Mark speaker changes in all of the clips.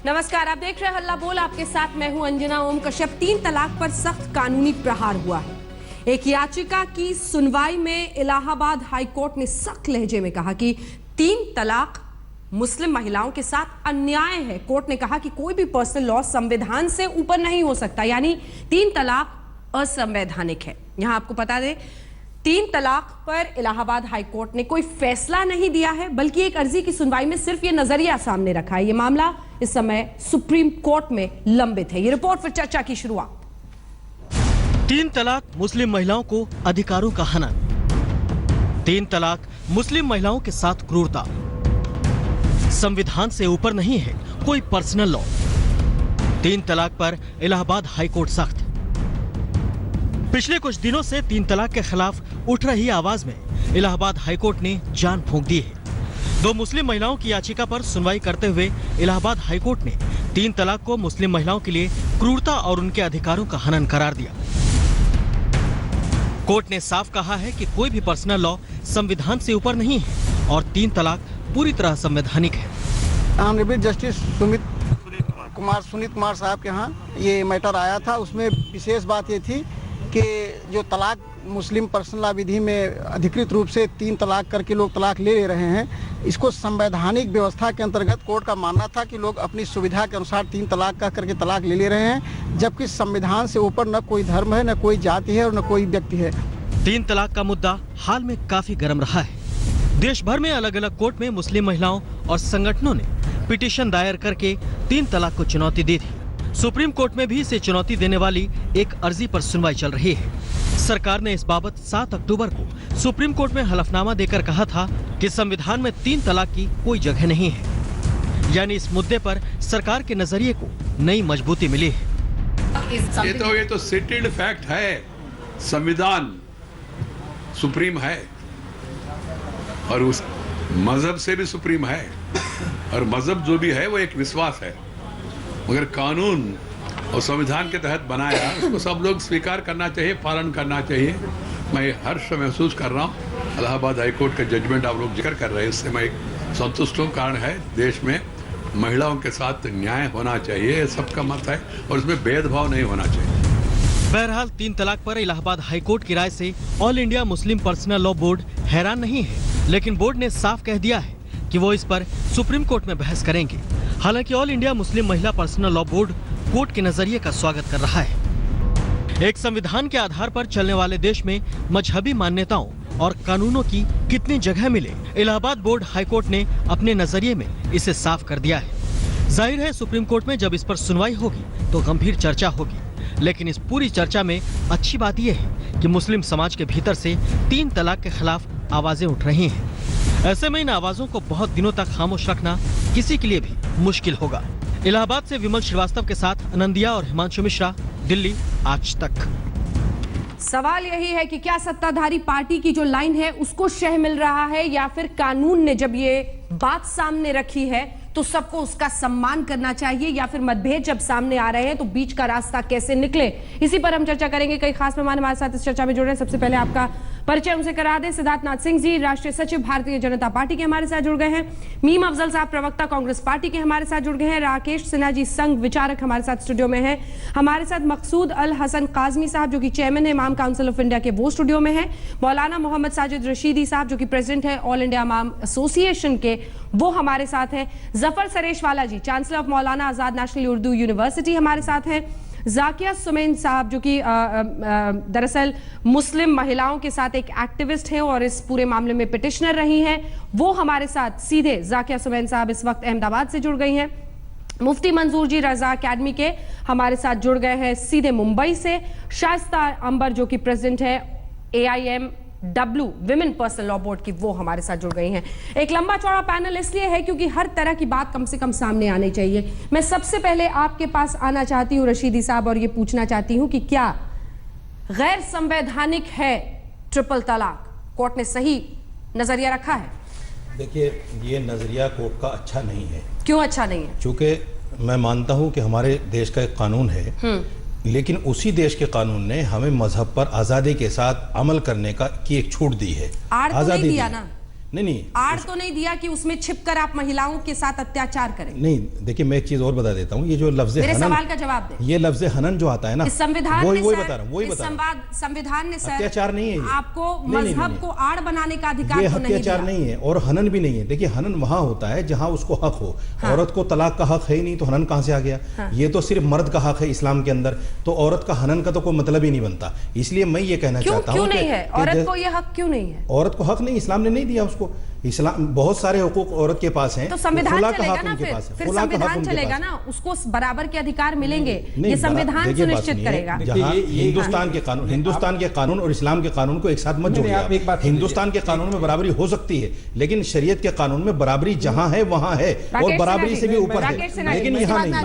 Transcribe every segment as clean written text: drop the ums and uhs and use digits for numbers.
Speaker 1: नमस्कार, आप देख रहे हैं हल्ला बोल। आपके साथ मैं हूं अंजना ओम कश्यप। 3 तलाक पर सख्त कानूनी प्रहार हुआ है। एक याचिका की सुनवाई में इलाहाबाद हाई कोर्ट ने सख्त लहजे में कहा कि 3 तलाक मुस्लिम महिलाओं के साथ अन्याय है। कोर्ट ने कहा कि कोई भी पर्सनल लॉ संविधान से ऊपर नहीं हो सकता, यानी 3 तलाक असंवैधानिक है। यहां आपको बता दें, 3 तलाक पर इलाहाबाद हाई कोर्ट ने कोई फैसला नहीं दिया है, बल्कि एक अर्जी की सुनवाई में सिर्फ ये नजरिया सामने रखा है। ये मामला इस समय सुप्रीम कोर्ट में लंबित है। ये रिपोर्ट फिर चर्चा की शुरुआत।
Speaker 2: 3 तलाक मुस्लिम महिलाओं को अधिकारों का हनन। 3 तलाक मुस्लिम महिलाओं के साथ क्रूरता। संविधान से ऊपर नहीं है कोई पर्सनल लॉ। 3 तलाक पर इलाहाबाद हाई कोर्ट सख्त। पिछले कुछ दिनों से 3 तलाक के खिलाफ उठ रही आवाज में इलाहाबाद हाई कोर्ट ने जान फूंक दी है। 2 मुस्लिम महिलाओं की याचिका पर सुनवाई करते हुए इलाहाबाद हाई कोर्ट ने 3 तलाक को मुस्लिम महिलाओं के लिए क्रूरता और उनके अधिकारों का हनन करार दिया। कोर्ट ने साफ कहा है कि कोई भी पर्सनल लॉ संविधान से ऊपर नहीं है और 3 तलाक पूरी तरह संवैधानिक है।
Speaker 3: ऑनरेबल जस्टिस सुनीत कुमार साहब के यहाँ ये मैटर आया था। उसमें विशेष बात ये थी कि जो तलाक मुस्लिम पर्सनल लॉ विधि में अधिकृत रूप से 3 तलाक करके लोग तलाक ले रहे हैं, इसको संवैधानिक व्यवस्था के अंतर्गत कोर्ट का मानना था कि लोग अपनी सुविधा के अनुसार 3 तलाक कह करके तलाक ले रहे हैं, जबकि संविधान से ऊपर न कोई धर्म है, न कोई जाति है और न कोई व्यक्ति है।
Speaker 2: 3 तलाक का मुद्दा हाल में काफी गर्म रहा है। देश भर में अलग अलग कोर्ट में मुस्लिम महिलाओं और संगठनों ने पिटीशन दायर करके 3 तलाक को चुनौती दी थी। सुप्रीम कोर्ट में भी इसे चुनौती देने वाली एक अर्जी पर सुनवाई चल रही है। सरकार ने इस बाबत 7 अक्टूबर को सुप्रीम कोर्ट में हलफनामा देकर कहा था कि संविधान में 3 तलाक की कोई जगह नहीं है, यानी इस मुद्दे पर सरकार के नजरिए को नई मजबूती मिली है।
Speaker 4: ये तो सेटल्ड फैक्ट है। संविधान सुप्रीम है और उस मजहब से भी सुप्रीम है, और मजहब जो भी है वो एक विश्वास है, मगर कानून और संविधान के तहत बनाया, उसको सब लोग स्वीकार करना चाहिए, पालन करना चाहिए। मैं हर्ष महसूस कर रहा हूँ इलाहाबाद हाई कोर्ट का जजमेंट आप लोग जिक्र कर रहे हैं, इससे मैं संतुष्ट हूँ। कारण है देश में महिलाओं के साथ न्याय होना चाहिए, सबका मत है, और इसमें भेदभाव नहीं होना चाहिए।
Speaker 2: बहरहाल 3 तलाक पर इलाहाबाद हाई कोर्ट की राय से all India Muslim personal law board हैरान नहीं है, लेकिन बोर्ड ने साफ कह दिया है कि वो इस पर सुप्रीम कोर्ट में बहस करेंगे। हालांकि ऑल इंडिया मुस्लिम महिला पर्सनल लॉ बोर्ड कोर्ट के नजरिए का स्वागत कर रहा है। एक संविधान के आधार पर चलने वाले देश में मजहबी मान्यताओं और कानूनों की कितनी जगह मिले, इलाहाबाद बोर्ड हाई कोर्ट ने अपने नजरिए में इसे साफ कर दिया है। जाहिर है सुप्रीम कोर्ट में जब इस पर सुनवाई होगी तो गंभीर चर्चा होगी, लेकिन इस पूरी चर्चा में अच्छी बात यह है कि मुस्लिम समाज के भीतर से 3 तलाक के खिलाफ आवाजें उठ रही हैं। ऐसे में इन आवाजों को बहुत दिनों तक खामोश रखना किसी के लिए भी मुश्किल होगा। इलाहाबाद से विमल श्रीवास्तव के साथ अनंदिया और हिमांशु मिश्रा, दिल्ली आज तक।
Speaker 1: सवाल यही है कि क्या सत्ताधारी पार्टी की जो लाइन है उसको शह मिल रहा है, या फिर कानून ने जब ये बात सामने रखी है तो सबको उसका सम्मान करना चाहिए, या फिर मतभेद जब सामने आ रहे हैं तो बीच का रास्ता कैसे निकले। इसी पर हम चर्चा करेंगे। कई खास मेहमान हमारे साथ इस चर्चा में जुड़ रहे हैं। सबसे पहले आपका परिचय उनसे करा दें। सिद्धार्थ नाथ सिंह जी, राष्ट्रीय सचिव भारतीय जनता पार्टी के हमारे साथ जुड़ गए हैं। मीम अफजल साहब, प्रवक्ता कांग्रेस पार्टी के हमारे साथ जुड़ गए हैं। राकेश सिन्हा जी, संघ विचारक, हमारे साथ स्टूडियो में हैं। हमारे साथ मकसूद अल हसन काजमी साहब, जो कि चेयरमैन है इमाम काउंसिल ऑफ इंडिया के, वो स्टूडियो में है। मौलाना मोहम्मद साजिद रशीदी साहब, जो कि प्रेसिडेंट है ऑल इंडिया इमाम एसोसिएशन के, वो हमारे साथ हैं। जफर सरेशवाला जी, chancellor of Maulana Azad national Urdu university, हमारे साथ हैं। जाकिया सुमैन साहब, जो कि दरअसल मुस्लिम महिलाओं के साथ एक एक्टिविस्ट हैं और इस पूरे मामले में पिटिशनर रही हैं, वो हमारे साथ सीधे जाकिया सुमैन साहब इस वक्त अहमदाबाद से जुड़ गई हैं। मुफ्ती मंजूर जी रजा अकेडमी के हमारे साथ जुड़ गए हैं सीधे मुंबई से। शाइस्ता अंबर, जो कि प्रेसिडेंट है AIMW women personal law board की, वो हमारे साथ जुड़ गई हैं। एक लंबा चौड़ा पैनल इसलिए है क्योंकि हर तरह की बात कम से कम सामने आनी चाहिए। मैं सबसे पहले आपके पास आना चाहती हूँ रशीदी साहब, और ये पूछना चाहती हूँ कि क्या गैर संवैधानिक है ट्रिपल तलाक? कोर्ट ने सही नजरिया रखा है?
Speaker 5: देखिए, ये नजरिया कोर्ट का अच्छा नहीं है।
Speaker 1: क्यों अच्छा नहीं है?
Speaker 5: चूंकि मैं मानता हूँ कि हमारे देश का एक कानून है, लेकिन उसी देश के कानून ने हमें मजहब पर आज़ादी के साथ अमल करने की एक छूट दी है।
Speaker 1: आड़ तो नहीं दिया ना?
Speaker 5: नहीं
Speaker 1: आड़ तो नहीं दिया कि उसमें छिपकर आप महिलाओं के साथ अत्याचार करें?
Speaker 5: नहीं, देखिए मैं एक चीज और बता देता हूँ, ये जो लफ्ज
Speaker 1: मेरे
Speaker 5: हनन,
Speaker 1: सवाल का जवाब दें।
Speaker 5: ये लफ्ज हनन जो आता है ना,
Speaker 1: इस संविधान
Speaker 5: वही
Speaker 1: ने
Speaker 5: बता रहा हूँ, वही बता रहा हूँ।
Speaker 1: संविधान ने सर
Speaker 5: अत्याचार नहीं है ये।
Speaker 1: आपको
Speaker 5: नहीं,
Speaker 1: मजहब को आड़ बनाने का अधिकार
Speaker 5: ये
Speaker 1: तो नहीं
Speaker 5: अत्याचार
Speaker 1: दिया।
Speaker 5: नहीं है और हनन भी नहीं है। देखिए हनन वहां होता है जहां उसको हक हो। औरत को तलाक का हक है ही नहीं, तो हनन कहां से आ गया? ये तो सिर्फ मर्द का हक है इस्लाम के अंदर, तो औरत का हनन का तो कोई मतलब ही नहीं बनता। इसलिए मैं ये कहना चाहता हूँ
Speaker 1: क्यों नहीं है औरत को ये हक, क्यों नहीं है?
Speaker 5: औरत को हक नहीं, इस्लाम ने नहीं दिया उसको। इस्लाम बहुत सारे हुकूक औरत के पास हैं,
Speaker 1: तो संविधान
Speaker 5: खुला का
Speaker 1: चलेगा
Speaker 5: हक
Speaker 1: ना,
Speaker 5: उनके पास है,
Speaker 1: फिर
Speaker 5: खुला का हक
Speaker 1: संविधान
Speaker 5: उनके
Speaker 1: चलेगा
Speaker 5: पास है।
Speaker 1: ना, उसको बराबर के अधिकार मिलेंगे,
Speaker 5: नहीं,
Speaker 1: ये संविधान
Speaker 5: देखिए बात
Speaker 1: सुनिश्चित
Speaker 5: सुनिए,
Speaker 1: करेगा।
Speaker 5: जहाँ हिंदुस्तान के कानून, हिंदुस्तान के कानून और इस्लाम के कानून को एक साथ मत जोड़िए
Speaker 6: आप एक
Speaker 5: आप।
Speaker 6: बात
Speaker 5: हिंदुस्तान के कानून में बराबरी हो सकती है, लेकिन शरीयत के कानून में बराबरी जहां है वहां है और बराबरी से भी ऊपर है, लेकिन यहाँ नहीं है।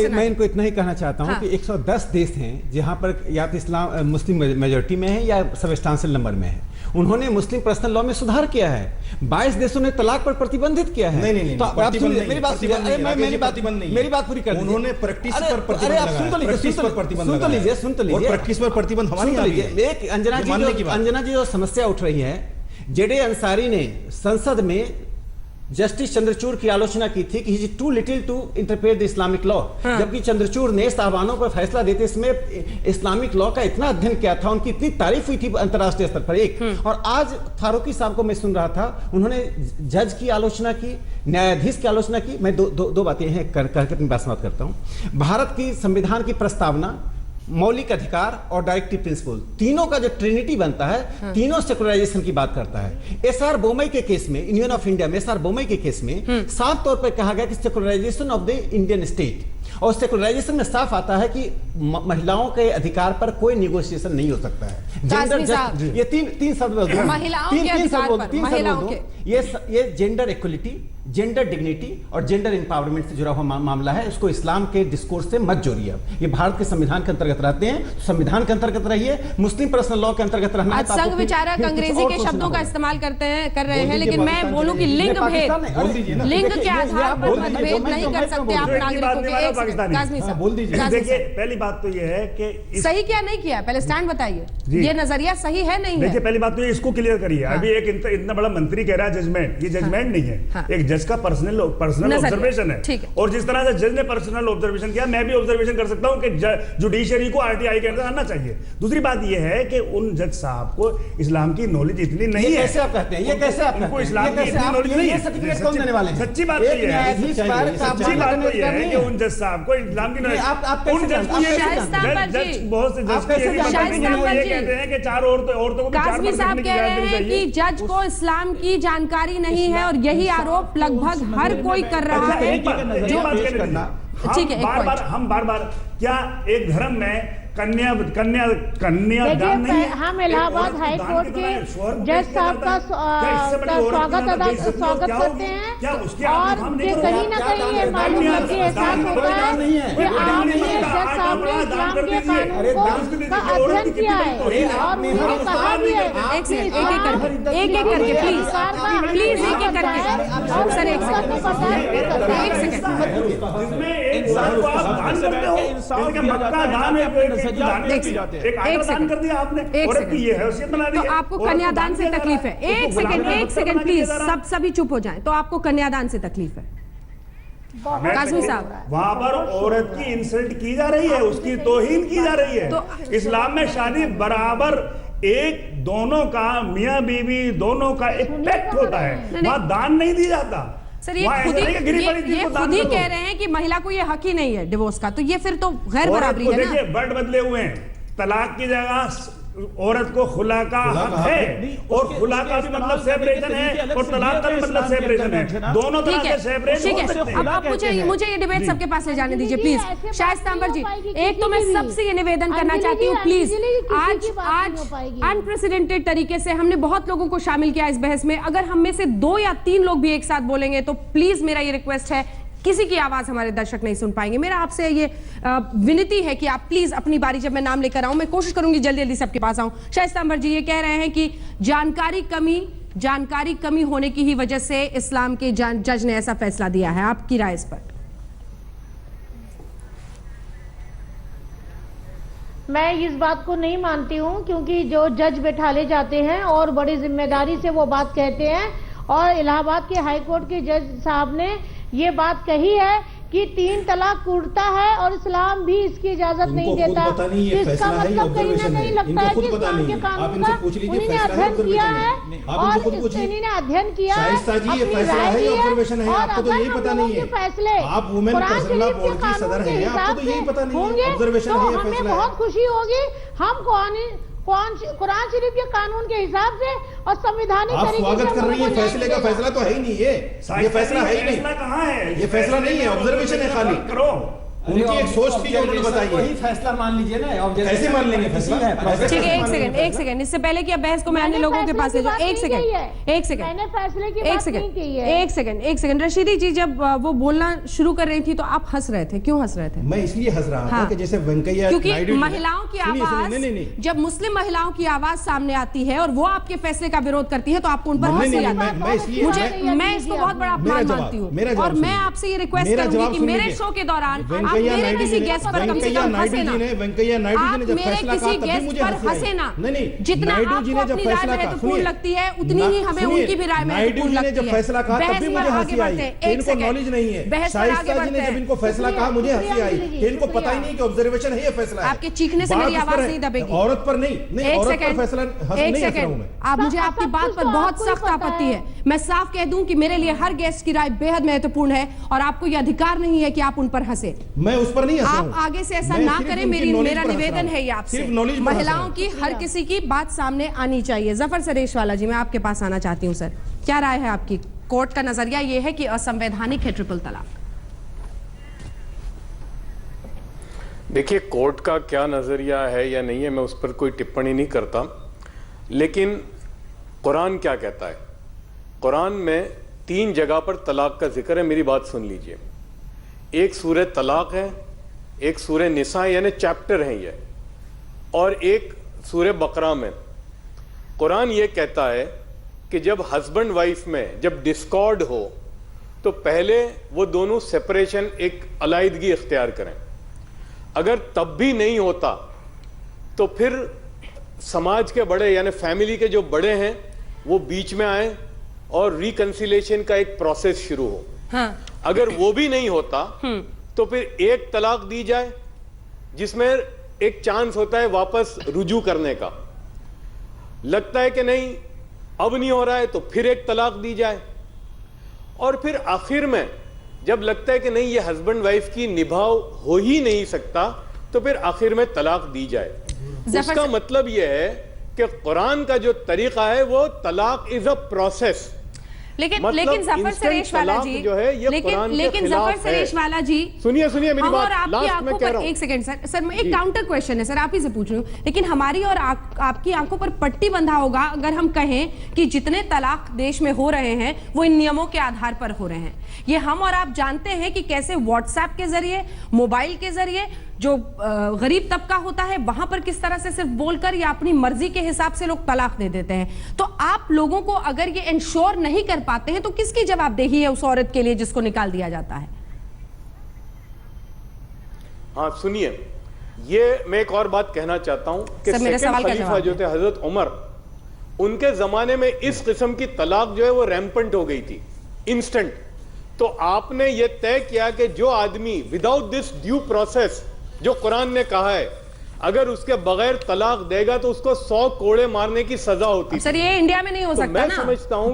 Speaker 6: मैं इनको इतना ही कहना चाहता हूँ
Speaker 1: हाँ।
Speaker 6: कि 110 देश हैं जहाँ पर या तो इस्लाम मुस्लिम मेजोरिटी में है या सबस्टांशियल नंबर में है। उन्होंने मुस्लिम पर्सनल लॉ में सुधार किया है। 22 देशों ने तलाक पर प्रतिबंधित किया है।
Speaker 5: नहीं,
Speaker 6: तो आप
Speaker 5: प्रतिबंध
Speaker 6: सुनिए,
Speaker 5: नहीं,
Speaker 6: मेरी बात सुनिए,
Speaker 5: प्रतिबंध नहीं,
Speaker 6: अरे मेरी बात
Speaker 5: प्रतिबंध नहीं,
Speaker 6: मेरी बात पूरी कर दीजिए।
Speaker 5: उन्होंने प्रैक्टिस
Speaker 6: अरे,
Speaker 5: पर प्रतिबंध
Speaker 6: अरे आप
Speaker 5: लगाया,
Speaker 6: सुन तो लीजिए,
Speaker 5: प्रैक्टिस पर प्रतिबंध
Speaker 6: सुन तो
Speaker 5: लगाया।
Speaker 6: लीजिए, सुन तो लीजिए।
Speaker 5: और प्रैक्टिस पर प्रतिबंध हमारे
Speaker 6: सुन तो
Speaker 5: यहाँ भी
Speaker 6: लीजिए।
Speaker 5: है।
Speaker 6: एक अंजना जी जो समस्या उठ रही है, जेडे अंसारी ने संसद में जस्टिस चंद्रचूड़ की आलोचना की थी कि he is too little to interpret the Islamic law, जबकि चंद्रचूड़ ने साहबानों पर फैसला देते समय इस्लामिक लॉ का इतना अध्ययन किया था, उनकी इतनी तारीफ हुई थी अंतर्राष्ट्रीय स्तर पर। एक और आज फारूकी साहब को मैं सुन रहा था, उन्होंने जज की आलोचना की, न्यायाधीश की आलोचना की। मैं दो बातें हैं करके अपनी बात समाप्त करता हूं। भारत की संविधान की प्रस्तावना, मौलिक अधिकार और डायरेक्टिव प्रिंसिपल, तीनों का जो ट्रिनिटी बनता है, तीनों सेकुलराइजेशन की बात करता है। एसआर बोमई के केस में, यूनियन ऑफ इंडिया में एसआर बोमई के केस में साफ तौर पर कहा गया कि secularisation of the Indian state, और सेकुलराइजेशन में साफ आता है कि महिलाओं के अधिकार पर कोई निगोशिएशन नहीं हो सकता है। जेंडर, ये तीन शब्द बोल दूं,
Speaker 1: महिलाओं के अधिकार पर, महिलाओं के,
Speaker 6: ये जेंडर इक्वलिटी, जेंडर डिग्निटी और जेंडर एम्पावरमेंट से जुड़ा हुआ मामला है। इसको इस्लाम के डिस्कोर्स से मत जोड़िए। ये भारत के संविधान के अंतर्गत रहते हैं, तो संविधान के अंतर्गत रहिए। मुस्लिम पर्सनल लॉ के अंतर्गत रहना है।
Speaker 1: आज संघ विचारक अंग्रेजी के शब्दों का इस्तेमाल कर रहे हैं, लेकिन मैं बोलूं कि लिंग भेद, लिंग के आधार पर मतभेद नहीं कर सकते आप नागरिकों के। काज़मी साहब बोल दीजिए।
Speaker 7: देखिए, पहली बात तो ये है कि
Speaker 1: सही क्या नहीं किया, पहले स्टैंड बताइए, ये नजरिया सही है नहीं है?
Speaker 7: देखिए, पहली बात तो ये इसको क्लियर करिए। अभी एक इतना बड़ा मंत्री कह रहा है जजमेंट, ये जजमेंट नहीं है, एक जज का पर्सनल ऑब्जर्वेशन है। और जिस तरह से जज ने पर्सनल ऑब्जर्वेशन किया, मैं भी ऑब्जर्वेशन कर सकता हूं कि जुडिशरी को आरटीआई के अंदर आना चाहिए। दूसरी बात यह है कि उन जज साहब को इस्लाम की नॉलेज इतनी नहीं है।
Speaker 6: कैसे आप कहते हैं? ये कैसे आप
Speaker 7: उनको इस्लाम की इतनी नॉलेज नहीं है।
Speaker 6: सर्टिफिकेट कौन देने वाले हैं?
Speaker 7: सच्ची बात तो ये है,
Speaker 6: सच्ची बात
Speaker 7: तो ये है कि उन जज साहब को इस्लाम की नॉलेज, उन जज को ये बहुत से जज ये कहते हैं कि चार औरतों को
Speaker 1: काज़मी साहब कह रहे हैं कि जज को इस्लाम की जानकारी नहीं है, और यही आरोप लगभग हर कोई कर रहा है।
Speaker 7: ठीक है, हम बार बार क्या एक धर्म में कन्यादान नहीं है?
Speaker 8: हम इलाहाबाद हाई कोर्ट के जज साहब का स्वागत करते हैं, और ये कहीं ना कहीं ये मालूम मुझे एहसास होता है कि आपने जज साहब ने इस्लाम के कानून का अध्ययन किया है, और उन्होंने कहा भी है
Speaker 1: एक एक करके प्लीज एक एक करके सर, एक
Speaker 7: कर दिया आपने, ये हैसियत बना दी।
Speaker 1: तो आपको कन्यादान से तकलीफ है? एक सेकंड प्लीज, सभी चुप हो जाएं। तो आपको कन्यादान से तकलीफ है? काज़मी साहब,
Speaker 7: वहां पर औरत की इंसल्ट की जा रही है, उसकी तौहीन की जा रही है। तो इस्लाम में शादी बराबर एक दोनों का, मियां बीवी दोनों का एक पैक्ट होता है, वहां दान नहीं दिया जाता।
Speaker 1: सर, ये खुद ही कह रहे हैं कि महिला को ये हक ही नहीं है डिवोर्स का, तो ये फिर तो गैर बराबरी है ना?
Speaker 7: देखिए, वर्ड बदले हुए हैं। तलाक की जगह औरत को खुला का हक है, और खुला का भी मतलब सेपरेशन है, और तलाक का भी मतलब सेपरेशन है। दोनों तरह से सेपरेट हो सकते हैं।
Speaker 1: अब आप मुझे ये डिबेट सबके पास ले जाने दीजिए प्लीज। शाइस्ता अंबर जी, एक तो मैं सबसे ये निवेदन करना चाहती हूँ, प्लीज, आज अनप्रेसिडेंटेड तरीके से हमने बहुत लोगों को शामिल किया इस बहस में। अगर हम में से 2 या 3 लोग भी एक साथ बोलेंगे तो प्लीज मेरा ये रिक्वेस्ट है, किसी की आवाज हमारे दर्शक नहीं सुन पाएंगे। मेरा आपसे ये विनती है कि आप प्लीज अपनी बारी जब मैं नाम लेकर आऊं, मैं कोशिश करूंगी जल्दी जल्दी सबके पास आऊं। शाइस्ता अंबर जी ये कह रहे हैं कि जानकारी कमी होने की ही वजह से इस्लाम के जज ने ऐसा फैसला दिया है। आपकी राय इस पर?
Speaker 8: मैं इस बात को नहीं मानती हूँ, क्योंकि जो जज बैठाले जाते हैं और बड़ी जिम्मेदारी से वो बात कहते हैं, और इलाहाबाद के हाई कोर्ट के जज साहब ने ये बात कही है कि 3 तलाक कूटता है और इस्लाम भी इसकी इजाजत नहीं देता। इसका मतलब कहीं ना कहीं लगता है कि इस्लाम के कानून का उन्होंने अध्ययन किया है और इन्होंने अध्ययन किया है, अपनी राय दी है, और अगर हम लोगों के फैसले कुरान शरीफ के कानून के हिसाब से होंगे तो हमें बहुत खुशी होगी। हम कुरान शरीफ के कानून के हिसाब से और संविधानिक
Speaker 5: आप
Speaker 8: तरीके
Speaker 5: स्वागत
Speaker 8: से
Speaker 5: कर रही है, फैसले का फैसला तो है ही नहीं ये फैसला है ही नहीं,
Speaker 7: कहाँ है
Speaker 5: ये फैसला नहीं है, ऑब्जर्वेशन है खाली।
Speaker 7: करो
Speaker 5: उनकी एक सोच थी जो उन्होंने बताई है।
Speaker 6: वही फैसला मान लीजिए ना,
Speaker 5: कैसे मान लेंगे फैसला?
Speaker 1: ठीक है, एक सेकंड इससे पहले कि अब बहस को मैं अन्य लोगों के पास ले जाऊं, एक सेकंड रशीदी जी, जब वो बोलना शुरू कर रही थी तो आप हंस रहे थे, क्यों हंस रहे थे?
Speaker 5: मैं इसलिए हंस रहा था कि जैसे वेंकैया
Speaker 1: क्योंकि
Speaker 5: नायडू
Speaker 1: महिलाओं की आवाज, जब मुस्लिम महिलाओं की आवाज सामने आती है और वो आपके फैसले का विरोध करती है तो आपको उन पर हंसी आती है। मैं इसको बहुत बड़ा अपमान मानती हूँ और मैं आपसे ये रिक्वेस्ट करूंगी कि मेरे शो के दौरान आप मेरे किसी गेस्ट पर कम से कम हंसे ना।
Speaker 5: वेंकैया नायडू जी ने जब फैसला कहा तभी मुझे हंसी आई।
Speaker 1: जितना आपको अपनी राय महत्वपूर्ण लगती है उतनी ही हमें उनकी भी राय महत्वपूर्ण लगती है।
Speaker 5: जब फैसला कहा तभी मुझे हंसी आई। इनको नॉलेज नहीं है। शाइस्ता जी ने जब इनको फैसला कहा मुझे हंसी आई। इनको पता ही नहीं कि ऑब्जर्वेशन है, ये फैसला है।
Speaker 1: आपके चीखने से मेरी आवाज नहीं दबेगी।
Speaker 5: औरत पर नहीं, औरत पर फैसला नहीं हंस रहा हूं मैं।
Speaker 1: आप मुझे आपकी बात पर बहुत सख्त आपत्ति है। मैं साफ कह दूं कि मेरे लिए हर गेस्ट की राय बेहद महत्वपूर्ण है और आपको यह अधिकार नहीं है कि आप उन पर हंसे।
Speaker 5: मैं उस पर नहीं हंस रहा हूं।
Speaker 1: आप आगे से ऐसा ना करें, मेरा निवेदन है ये आपसे। महिलाओं की हर किसी की बात सामने आनी चाहिए। जफर सरेशवाला जी, मैं आपके पास आना चाहती हूँ सर, क्या राय है आपकी? कोर्ट का नजरिया ये है कि असंवैधानिक है ट्रिपल तलाक।
Speaker 9: देखिए, कोर्ट का क्या नजरिया है या नहीं है, मैं उस पर कोई टिप्पणी नहीं करता, लेकिन कुरान क्या कहता है? कुरान में 3 जगह पर तलाक का जिक्र है। मेरी बात सुन लीजिए। एक सूरह तलाक है, एक सूरह निसा यानी चैप्टर है ये, और एक सूरह बकरा में। कुरान ये कहता है कि जब हस्बैंड वाइफ में जब डिस्कॉर्ड हो तो पहले वो दोनों सेपरेशन, एक अलग इख्तियार करें। अगर तब भी नहीं होता तो फिर समाज के बड़े यानी फैमिली के जो बड़े हैं वो बीच में आए और रिकंसिलेशन का एक प्रोसेस शुरू हो।
Speaker 1: हाँ।
Speaker 9: अगर वो भी नहीं होता तो फिर एक तलाक दी जाए जिसमें एक चांस होता है वापस रुजू करने का। लगता है कि नहीं अब नहीं हो रहा है तो फिर एक तलाक दी जाए, और फिर आखिर में जब लगता है कि नहीं ये हस्बैंड वाइफ की निभाव हो ही नहीं सकता तो फिर आखिर में तलाक दी जाए। उसका मतलब यह है कि कुरान का जो तरीका है वो तलाक इज अ प्रोसेस।
Speaker 1: लेकिन जफर सरेशवाला जी
Speaker 9: जो है ये
Speaker 1: लेकिन जफर सरेशवाला जी
Speaker 9: सुनिए मेरी बात,
Speaker 1: और आपकी आंखों पर एक सेकंड सर मैं एक काउंटर क्वेश्चन है सर, आप ही से पूछ रही हूँ। लेकिन हमारी और आपकी आंखों पर पट्टी बंधा होगा अगर हम कहें कि जितने तलाक देश में हो रहे हैं वो इन नियमों के आधार पर हो रहे हैं। ये हम और आप जानते हैं कि कैसे व्हाट्सएप के जरिए, मोबाइल के जरिए जो गरीब तबका होता है वहां पर किस तरह से सिर्फ बोलकर या अपनी मर्जी के हिसाब से लोग तलाक दे देते हैं। तो आप लोगों को अगर ये इंश्योर नहीं कर पाते हैं तो किसकी जवाबदेही है उस औरत के लिए जिसको निकाल दिया जाता है?
Speaker 9: हाँ सुनिए, ये मैं एक और बात कहना चाहता हूं कि सेकंड खलीफा जो थे हजरत उमर, उनके जमाने में इस किस्म की तलाक जो है वो रैम्पेंट हो गई थी, इंस्टेंट। तो आपने ये तय किया कि जो आदमी विदाउट दिस ड्यू प्रोसेस जो कुरान ने कहा है अगर उसके बगैर तलाक देगा तो उसको 100 कोड़े मारने की सजा होती है।
Speaker 1: सर ये इंडिया में नहीं हो सकता
Speaker 9: मैं
Speaker 1: ना?
Speaker 9: समझता हूं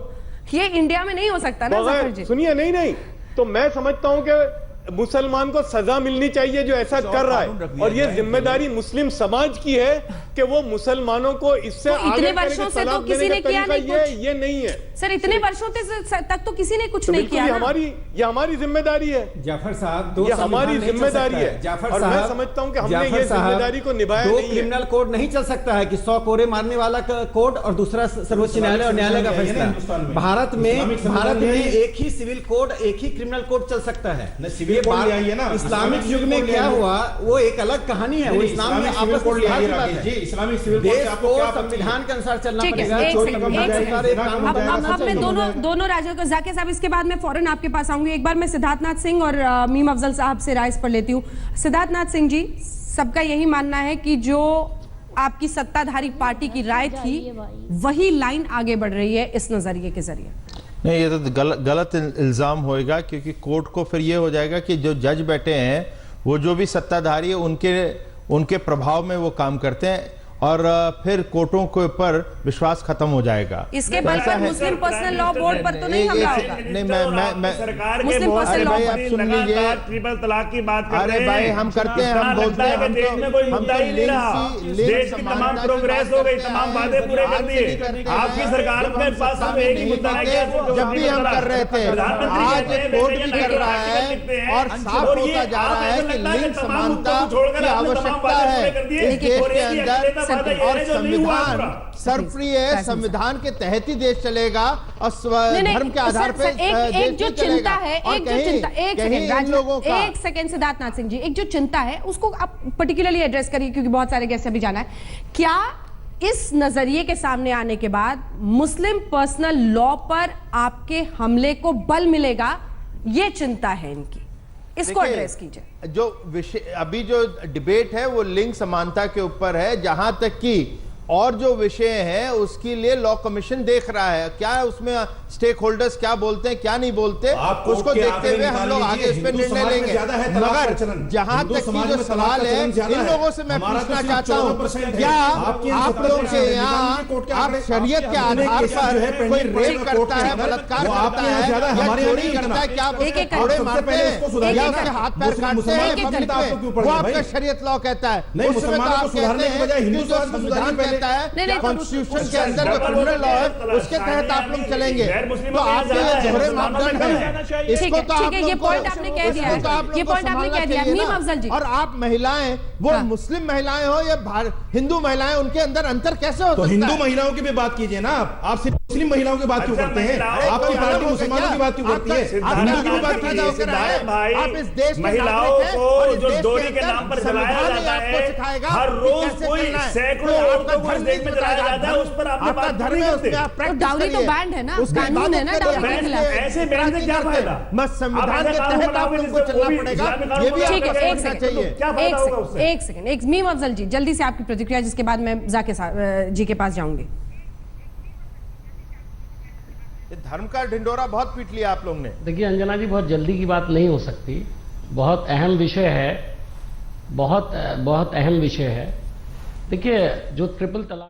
Speaker 1: ये इंडिया में नहीं हो सकता ना जफर जी।
Speaker 9: सुनिए, नहीं तो मैं समझता हूं कि मुसलमान को सजा मिलनी चाहिए जो ऐसा कर रहा है, और ये जिम्मेदारी मुस्लिम समाज की है कि वो मुसलमानों को इससे
Speaker 1: इतने वर्षों से तो किसी ने किया नहीं कुछ।
Speaker 9: ये नहीं है
Speaker 1: सर, इतने वर्षों तक तो किसी ने कुछ नहीं किया।
Speaker 9: ये हमारी जिम्मेदारी है
Speaker 6: जाफर साहब,
Speaker 9: ये हमारी जिम्मेदारी है।
Speaker 6: जाफर
Speaker 9: और मैं समझता हूं कि हमने ये जिम्मेदारी को निभाया नहीं है।
Speaker 6: क्रिमिनल कोड नहीं चल सकता है कि 100 कोड़े मारने वाला कोड और दूसरा सर्वोच्च न्यायालय और न्यायालय का फैसला। भारत में एक ही सिविल कोड, एक ही क्रिमिनल कोड चल सकता है। इस्लामिक युग में क्या हुआ वो एक अलग कहानी है। वो इस्लाम में आपस में देश को संविधान के अनुसार चलना पड़ेगा।
Speaker 1: अब मैं दोनों राज्यों को, जाकिर साहब इसके बाद मैं फौरन आपके पास आऊंगी। एक बार मैं सिद्धार्थनाथ सिंह और मीम अफजल साहब से राय पर लेती हूँ। सिद्धार्थनाथ सिंह जी, सबका यही मानना है कि जो आपकी सत्ताधारी पार्टी की राय थी वही लाइन आगे बढ़ रही है इस नजरिए के जरिए।
Speaker 10: नहीं, ये तो गलत इल्ज़ाम होएगा, क्योंकि कोर्ट को फिर ये हो जाएगा कि जो जज बैठे हैं वो जो भी सत्ताधारी है उनके प्रभाव में वो काम करते हैं और फिर कोर्टों के ऊपर विश्वास खत्म हो जाएगा।
Speaker 1: इसके बल पर मुस्लिम पर्सनल लॉ बोर्ड पर तो नहीं हमला होगा।
Speaker 10: नहीं, मैं
Speaker 7: सरकार के
Speaker 1: मुस्लिम
Speaker 7: बहुत
Speaker 1: पर्सनल
Speaker 7: से
Speaker 1: लॉ
Speaker 10: भाई
Speaker 1: पर
Speaker 10: आप सुन लीजिए।
Speaker 7: ट्रिपल तलाक की बात कर
Speaker 10: अरे
Speaker 7: रहे हैं।
Speaker 10: भाई हम करते हैं, हम बोलते हैं, हम तो
Speaker 7: देश की तमाम प्रोग्रेस हो गई, तमाम वादे पूरे कर दिए। आपकी सरकार के पास अब एक ही मुद्दा है कि
Speaker 10: जब भी हम कर रहे थे, आज कोर्ट भी कर रहा है और साफ होता जा रहा है कि लिंग समानता की आवश्यकता है इस देश के अंदर, और संविधान सर्वप्रिय है, संविधान के तहत ही देश चलेगा और धर्म के आधार पर
Speaker 1: एक जो चिंता है, एक सेकंड सिद्धार्थ नाथ सिंह जी, एक जो चिंता है उसको आप पर्टिकुलरली एड्रेस करिए, क्योंकि बहुत सारे गेस्ट अभी जाना है। क्या इस नजरिए के सामने आने के बाद मुस्लिम पर्सनल लॉ पर आपके हमले को बल मिलेगा? ये चिंता है इनकी, इसको एड्रेस कीजिए।
Speaker 10: जो विषय अभी जो डिबेट है वो लिंग समानता के ऊपर है, जहां तक कि और जो विषय है उसके लिए लॉ कमीशन देख रहा है क्या उसमें स्टेक होल्डर्स क्या बोलते हैं क्या नहीं बोलते, उसको देखते हुए हम लोग आगे इस पर निर्णय लेंगे। मगर जहां तक की जो सवाल है इन लोगों से मैं पूछना चाहता हूं, क्या आप लोग के यहाँ आप शरीयत के आधार पर कोई रेप करता है, बलात्कार करता है या चोरी करता है, क्या आप उसको कोड़े मारते हैं या उसके हाथ पैर काटते हैं पब्लिक में? वो आपका शरीयत लॉ कहता है। उसमें तो आप कहते हैं कि जो संविधान कहता है, कॉन्स्टिट्यूशन के अंदर जो क्रिमिनल लॉ है उसके तहत आप लोग चलेंगे। तो आपके दोहरे मापदंड है, इसको तो आप
Speaker 1: ये पॉइंट आपने कह दिया है, ये पॉइंट आपने कह दिया मीम अफजल जी।
Speaker 10: और आप महिलाएं, वो मुस्लिम महिलाएं हो या हिंदू महिलाएं, उनके अंदर अंतर कैसे हो सकता है?
Speaker 5: हिंदू महिलाओं की भी बात कीजिए ना, आप सिर्फ मुस्लिम महिलाओं की बात क्यों करते हैं? आपकी पार्टी मुसलमानों की बात क्यों करती है? हिंदू की भी बात कीजिए।
Speaker 7: आप इस देश महिलाओं को जो डोरी के नाम पर चलाया जाता है, हर रोज कोई सैकड़ों औरतों को इस देश में चलाया जाता है, उस पर आपका धर्म है।
Speaker 1: डाउरी तो बैंड है ना, कानून है ना डाउरी के खिलाफ।
Speaker 7: ऐसे बैन से क्या फायदा?
Speaker 10: बस संविधान के तहत आप लोगों को चलना पड़ेगा, ये भी
Speaker 1: ठीक है। एक
Speaker 7: सेकंड,
Speaker 1: सेकंड, एक मीम अफजल जी जल्दी से आपकी प्रतिक्रिया, जिसके बाद मैं जाके जी के पास जाऊंगी।
Speaker 10: धर्म का ढिंडोरा बहुत पीट लिया आप लोग ने।
Speaker 11: देखिए अंजना जी, बहुत जल्दी की बात नहीं हो सकती, बहुत अहम विषय है, बहुत अहम विषय है। देखिए जो ट्रिपल तलाक